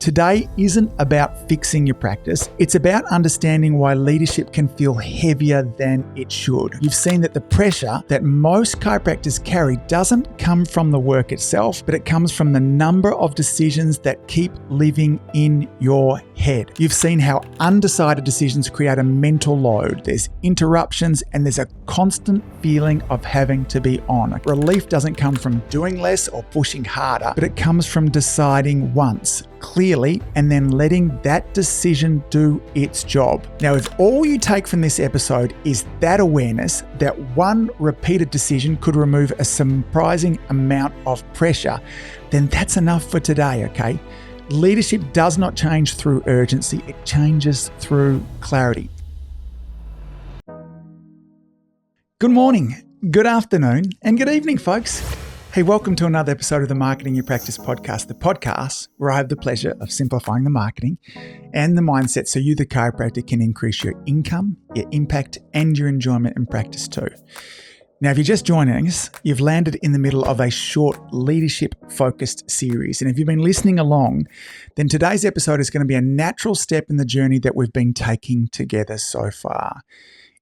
Today isn't about fixing your practice. It's about understanding why leadership can feel heavier than it should. You've seen that the pressure that most chiropractors carry doesn't come from the work itself, but it comes from the number of decisions that keep living in your head. You've seen how undecided decisions create a mental load. There's interruptions and there's a constant feeling of having to be on. Relief doesn't come from doing less or pushing harder, but it comes from deciding once, clearly, and then letting that decision do its job. Now, if all you take from this episode is that awareness that one repeated decision could remove a surprising amount of pressure, then that's enough for today, okay? Leadership does not change through urgency, it changes through clarity. Good morning, good afternoon, and good evening, folks. Hey, welcome to another episode of the Marketing Your Practice podcast, the podcast where I have the pleasure of simplifying the marketing and the mindset so you, the chiropractor, can increase your income, your impact, and your enjoyment in practice too. Now, if you're just joining us, you've landed in the middle of a short leadership-focused series. And if you've been listening along, then today's episode is going to be a natural step in the journey that we've been taking together so far.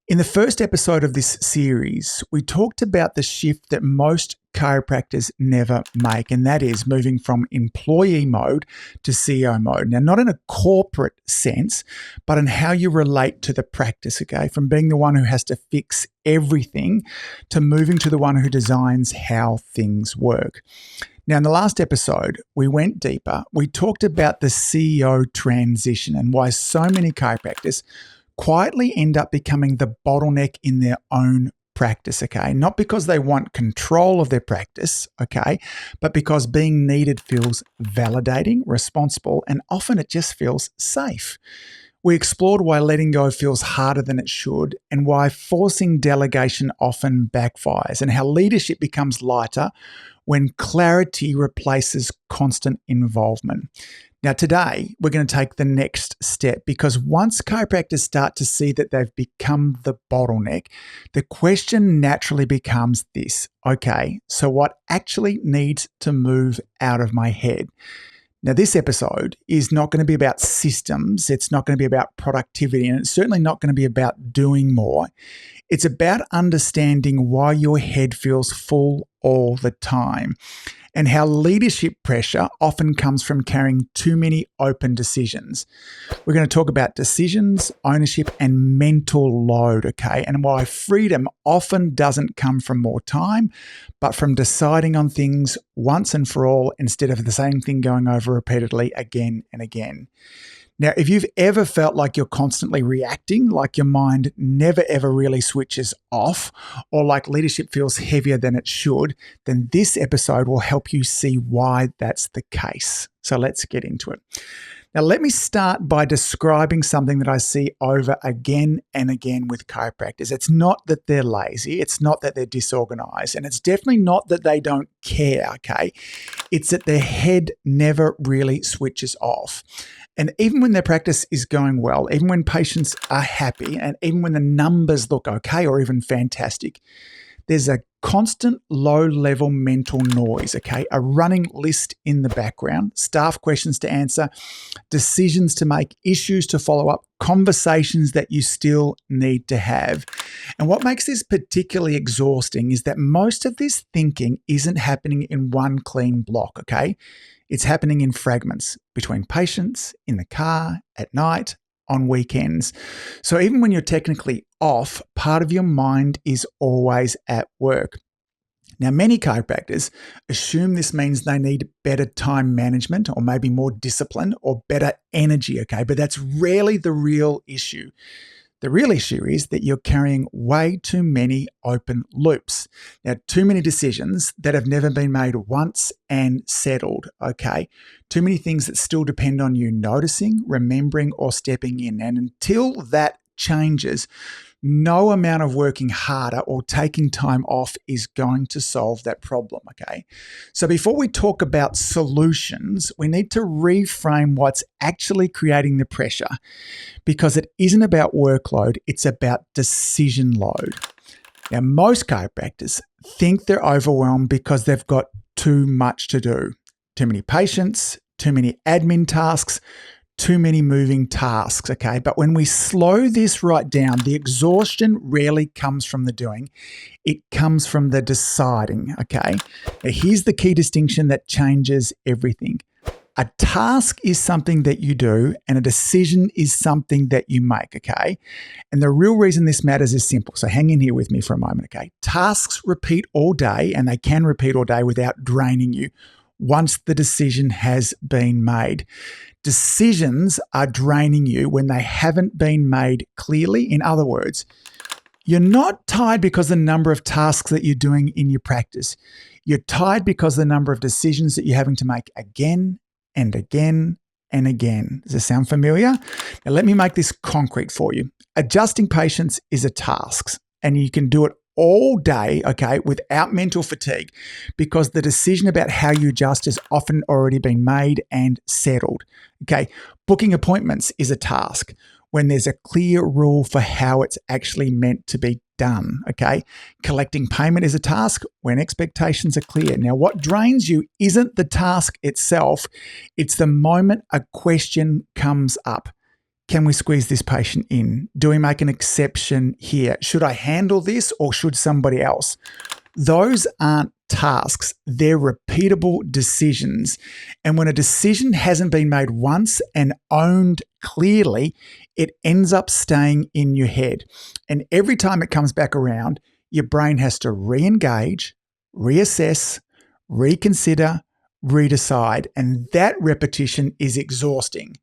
In the first episode of this series, we talked about the shift that most chiropractors never make, and that is moving from employee mode to CEO mode. Now, not in a corporate sense, but in how you relate to the practice, okay? From being the one who has to fix everything to moving to the one who designs how things work. Now, in the last episode, we went deeper. We talked about the CEO transition and why so many chiropractors quietly end up becoming the bottleneck in their own practice, okay? Not because they want control of their practice, okay, but because being needed feels validating, responsible, and often it just feels safe. We explored why letting go feels harder than it should and why forcing delegation often backfires, and how leadership becomes lighter when clarity replaces constant involvement. Now, today, we're going to take the next step because once chiropractors start to see that they've become the bottleneck, the question naturally becomes this: okay, so what actually needs to move out of my head? Now, this episode is not going to be about systems. It's not going to be about productivity, and it's certainly not going to be about doing more. It's about understanding why your head feels full all the time and how leadership pressure often comes from carrying too many open decisions. We're going to talk about decisions, ownership, and mental load, okay? And why freedom often doesn't come from more time, but from deciding on things once and for all instead of the same thing going over repeatedly again and again. Now, if you've ever felt like you're constantly reacting, like your mind never ever really switches off, or like leadership feels heavier than it should, then this episode will help you see why that's the case. So let's get into it. Now, let me start by describing something that I see over again and again with chiropractors. It's not that they're lazy. It's not that they're disorganized. And it's definitely not that they don't care, okay? It's that their head never really switches off. And even when their practice is going well, even when patients are happy, and even when the numbers look okay or even fantastic, there's a constant low-level mental noise, okay? A running list in the background, staff questions to answer, decisions to make, issues to follow up, conversations that you still need to have. And what makes this particularly exhausting is that most of this thinking isn't happening in one clean block, okay? It's happening in fragments between patients, in the car, at night, on weekends. So even when you're technically off, part of your mind is always at work. Now, many chiropractors assume this means they need better time management or maybe more discipline or better energy, okay? But that's rarely the real issue. The real issue is that you're carrying way too many open loops. Now, too many decisions that have never been made once and settled, okay? Too many things that still depend on you noticing, remembering, or stepping in. And until that changes, no amount of working harder or taking time off is going to solve that problem, okay? So before we talk about solutions, we need to reframe what's actually creating the pressure, because it isn't about workload, it's about decision load. Now, most chiropractors think they're overwhelmed because they've got too much to do. Too many patients, too many admin tasks, too many moving tasks, okay? But when we slow this right down, the exhaustion rarely comes from the doing. It comes from the deciding, okay? Now, here's the key distinction that changes everything. A task is something that you do, and a decision is something that you make, okay? And the real reason this matters is simple. So hang in here with me for a moment, okay? Tasks repeat all day, and they can repeat all day without draining you once the decision has been made. Decisions are draining you when they haven't been made clearly. In other words, you're not tired because the number of tasks that you're doing in your practice. You're tired because the number of decisions that you're having to make again and again and again. Does this sound familiar? Now, let me make this concrete for you. Adjusting patients is a task, and you can do it all day, okay, without mental fatigue, because the decision about how you adjust has often already been made and settled, okay? Booking appointments is a task when there's a clear rule for how it's actually meant to be done, okay? Collecting payment is a task when expectations are clear. Now, what drains you isn't the task itself, it's the moment a question comes up. Can we squeeze this patient in? Do we make an exception here? Should I handle this or should somebody else? Those aren't tasks. They're repeatable decisions. And when a decision hasn't been made once and owned clearly, it ends up staying in your head. And every time it comes back around, your brain has to re-engage, reassess, reconsider, redecide. And that repetition is exhausting.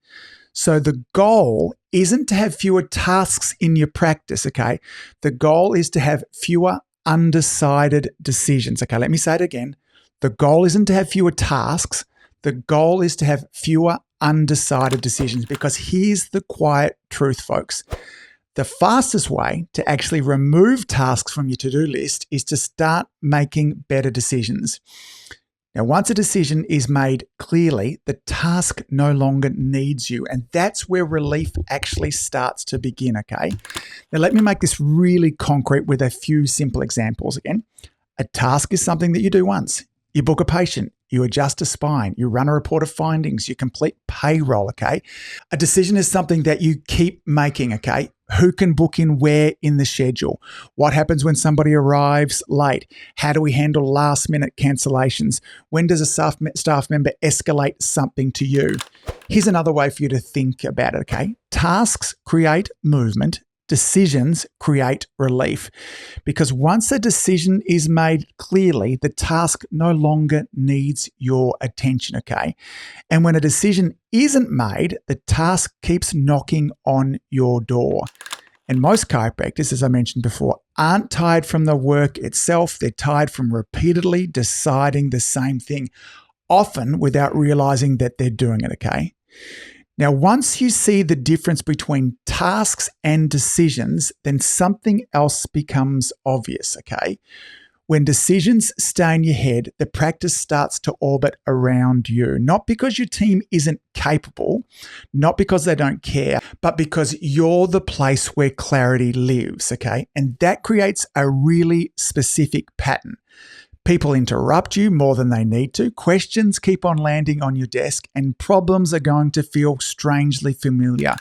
So the goal isn't to have fewer tasks in your practice, okay? The goal is to have fewer undecided decisions. Okay, let me say it again. The goal isn't to have fewer tasks. The goal is to have fewer undecided decisions, because here's the quiet truth, folks. The fastest way to actually remove tasks from your to-do list is to start making better decisions. Now, once a decision is made clearly, the task no longer needs you. And that's where relief actually starts to begin, okay? Now, let me make this really concrete with a few simple examples again. A task is something that you do once. You book a patient, you adjust a spine, you run a report of findings, you complete payroll, okay? A decision is something that you keep making, okay? Who can book in where in the schedule? What happens when somebody arrives late? How do we handle last minute cancellations? When does a staff member escalate something to you? Here's another way for you to think about it, okay? Tasks create movement. Decisions create relief, because once a decision is made clearly, the task no longer needs your attention, okay? And when a decision isn't made, the task keeps knocking on your door. And most chiropractors, as I mentioned before, aren't tired from the work itself. They're tired from repeatedly deciding the same thing, often without realizing that they're doing it, okay? Now, once you see the difference between tasks and decisions, then something else becomes obvious, okay? When decisions stay in your head, the practice starts to orbit around you, not because your team isn't capable, not because they don't care, but because you're the place where clarity lives, okay? And that creates a really specific pattern. People interrupt you more than they need to. Questions keep on landing on your desk, and problems are going to feel strangely familiar.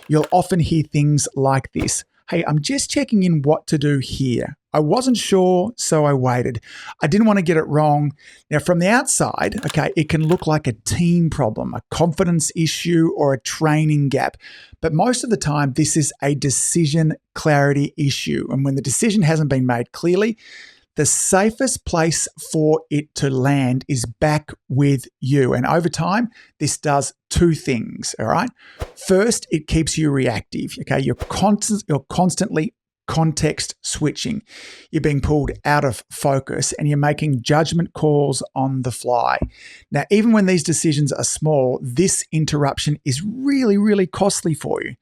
You'll often hear things like this. Hey, I'm just checking in what to do here. I wasn't sure, so I waited. I didn't want to get it wrong. Now, from the outside, okay, it can look like a team problem, a confidence issue, or a training gap. But most of the time, this is a decision clarity issue. And when the decision hasn't been made clearly, the safest place for it to land is back with you. And over time, this does two things, all right? First, it keeps you reactive, okay? You're constantly context switching. You're being pulled out of focus and you're making judgment calls on the fly. Now, even when these decisions are small, this interruption is really, really costly for you.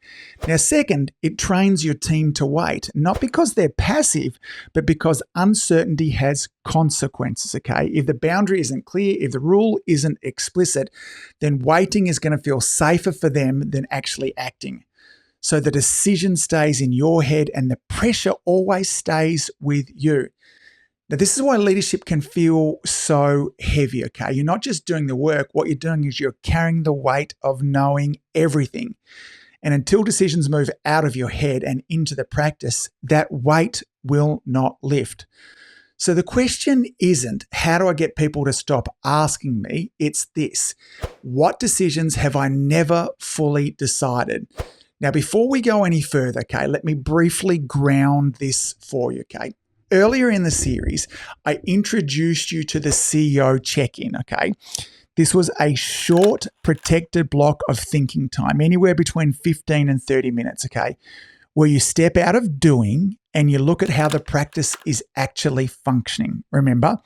Now, second, it trains your team to wait, not because they're passive, but because uncertainty has consequences, okay? If the boundary isn't clear, if the rule isn't explicit, then waiting is going to feel safer for them than actually acting. So the decision stays in your head and the pressure always stays with you. Now, this is why leadership can feel so heavy, okay? You're not just doing the work. What you're doing is you're carrying the weight of knowing everything. And until decisions move out of your head and into the practice, that weight will not lift. So the question isn't, how do I get people to stop asking me? It's this: what decisions have I never fully decided? Now, before we go any further, okay, let me briefly ground this for you, okay? Earlier in the series, I introduced you to the CEO check-in, okay? This was a short, protected block of thinking time, anywhere between 15 and 30 minutes, okay, where you step out of doing and you look at how the practice is actually functioning. Remember,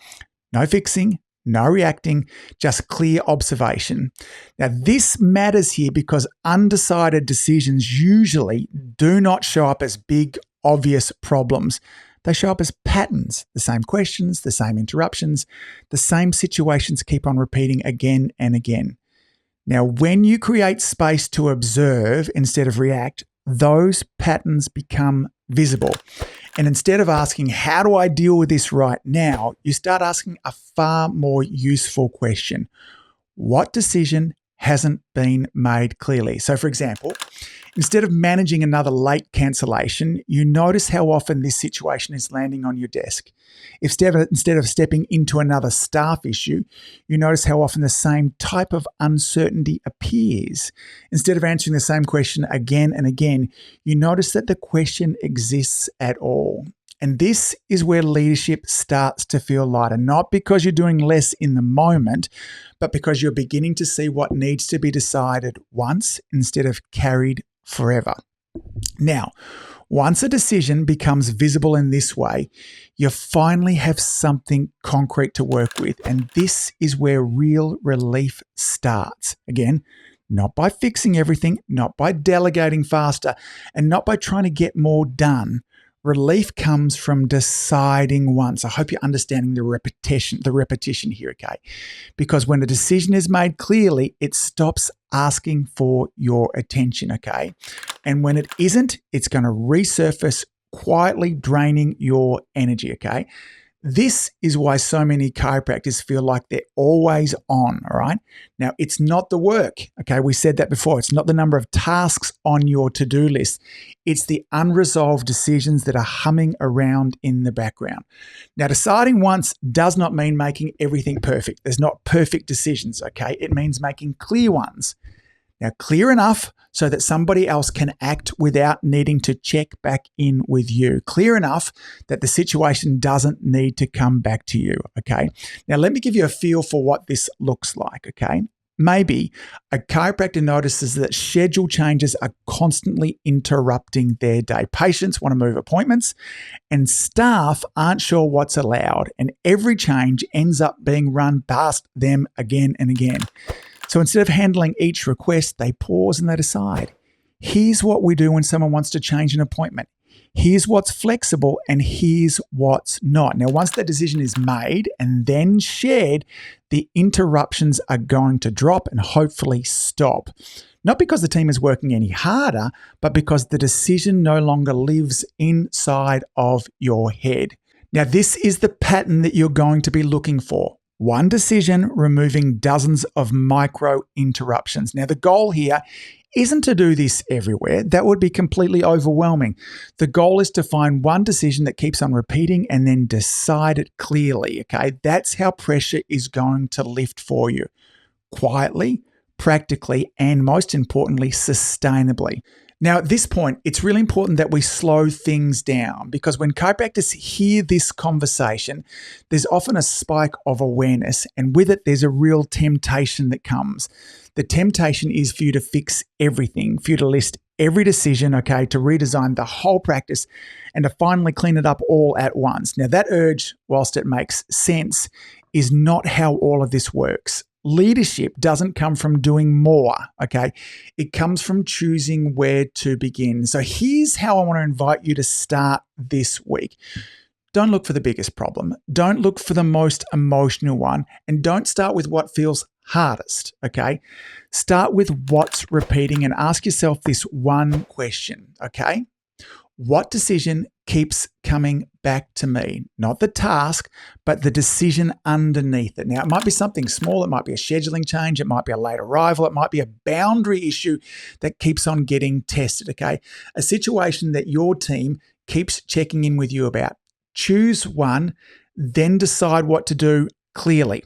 no fixing, no reacting, just clear observation. Now, this matters here because undecided decisions usually do not show up as big, obvious problems. They show up as patterns, the same questions, the same interruptions, the same situations keep on repeating again and again. Now, when you create space to observe instead of react, those patterns become visible. And instead of asking, how do I deal with this right now, you start asking a far more useful question. What decision hasn't been made clearly? So, for example, instead of managing another late cancellation, you notice how often this situation is landing on your desk. Instead of stepping into another staff issue, you notice how often the same type of uncertainty appears. Instead of answering the same question again and again, you notice that the question exists at all. And this is where leadership starts to feel lighter, not because you're doing less in the moment, but because you're beginning to see what needs to be decided once instead of carried forever. Now, once a decision becomes visible in this way, you finally have something concrete to work with. And this is where real relief starts. Again, not by fixing everything, not by delegating faster, and not by trying to get more done. Relief comes from deciding once. I hope you're understanding the repetition here, okay? Because when a decision is made clearly, it stops asking for your attention, okay? And when it isn't, it's going to resurface, quietly draining your energy, okay? This is why so many chiropractors feel like they're always on, all right? Now, it's not the work, okay? We said that before. It's not the number of tasks on your to-do list. It's the unresolved decisions that are humming around in the background. Now, deciding once does not mean making everything perfect. There's not perfect decisions, okay? It means making clear ones. Now, clear enough so that somebody else can act without needing to check back in with you. Clear enough that the situation doesn't need to come back to you, okay? Now, let me give you a feel for what this looks like, okay? Maybe a chiropractor notices that schedule changes are constantly interrupting their day. Patients want to move appointments and staff aren't sure what's allowed, and every change ends up being run past them again and again. So instead of handling each request, they pause and they decide. Here's what we do when someone wants to change an appointment. Here's what's flexible and here's what's not. Now, once that decision is made and then shared, the interruptions are going to drop and hopefully stop. Not because the team is working any harder, but because the decision no longer lives inside of your head. Now, this is the pattern that you're going to be looking for. One decision removing dozens of micro interruptions. Now, the goal here isn't to do this everywhere. That would be completely overwhelming. The goal is to find one decision that keeps on repeating and then decide it clearly, okay? That's how pressure is going to lift for you. Quietly, practically, and most importantly, sustainably. Now, at this point, it's really important that we slow things down because when chiropractors hear this conversation, there's often a spike of awareness, and with it, there's a real temptation that comes. The temptation is for you to fix everything, for you to list every decision, okay, to redesign the whole practice and to finally clean it up all at once. Now, that urge, whilst it makes sense, is not how all of this works. Leadership doesn't come from doing more, okay? It comes from choosing where to begin. So here's how I want to invite you to start this week. Don't look for the biggest problem. Don't look for the most emotional one. And don't start with what feels hardest, okay? Start with what's repeating and ask yourself this one question, okay? What decision keeps coming back to me? Not the task, but the decision underneath it. Now, it might be something small. It might be a scheduling change. It might be a late arrival. It might be a boundary issue that keeps on getting tested, okay? A situation that your team keeps checking in with you about. Choose one, then decide what to do clearly,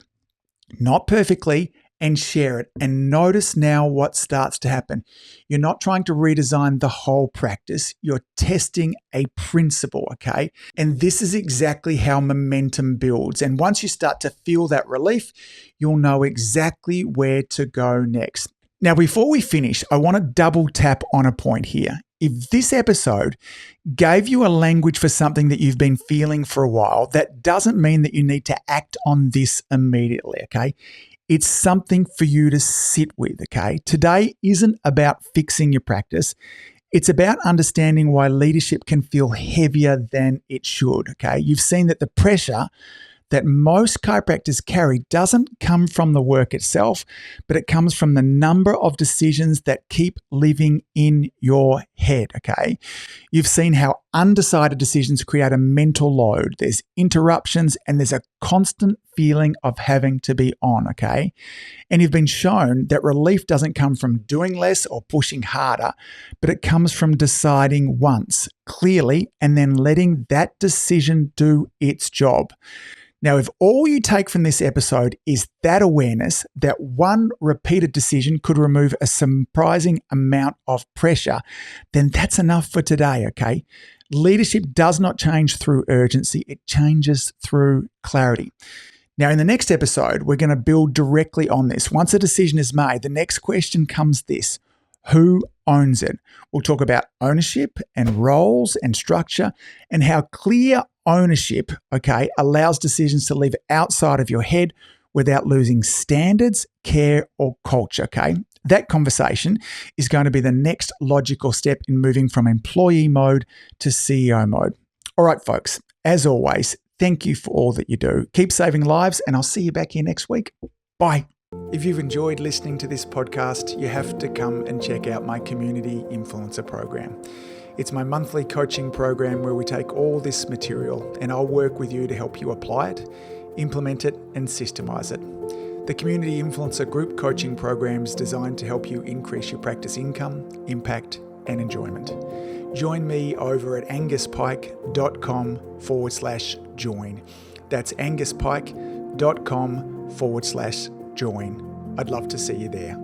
not perfectly, and share it. And notice now what starts to happen. You're not trying to redesign the whole practice. You're testing a principle, okay? And this is exactly how momentum builds. And once you start to feel that relief, you'll know exactly where to go next. Now, before we finish, I want to double tap on a point here. If this episode gave you a language for something that you've been feeling for a while, that doesn't mean that you need to act on this immediately, okay? It's something for you to sit with, okay? Today isn't about fixing your practice. It's about understanding why leadership can feel heavier than it should, okay? You've seen that the pressure that most chiropractors carry doesn't come from the work itself, but it comes from the number of decisions that keep living in your head, okay? You've seen how undecided decisions create a mental load. There's interruptions and there's a constant feeling of having to be on, okay? And you've been shown that relief doesn't come from doing less or pushing harder, but it comes from deciding once, clearly, and then letting that decision do its job. Now, if all you take from this episode is that awareness that one repeated decision could remove a surprising amount of pressure, then that's enough for today, okay? Leadership does not change through urgency. It changes through clarity. Now, in the next episode, we're going to build directly on this. Once a decision is made, the next question comes this: who owns it? We'll talk about ownership and roles and structure and how clear ownership, okay, allows decisions to live outside of your head without losing standards, care, or culture, okay? That conversation is going to be the next logical step in moving from employee mode to CEO mode. All right, folks, as always, thank you for all that you do. Keep saving lives, and I'll see you back here next week. Bye. If you've enjoyed listening to this podcast, you have to come and check out my Community Influencer program. It's my monthly coaching program where we take all this material and I'll work with you to help you apply it, implement it, and systemize it. The Community Influencer Group Coaching Program is designed to help you increase your practice income, impact, and enjoyment. Join me over at anguspyke.com/join. That's anguspyke.com/join. I'd love to see you there.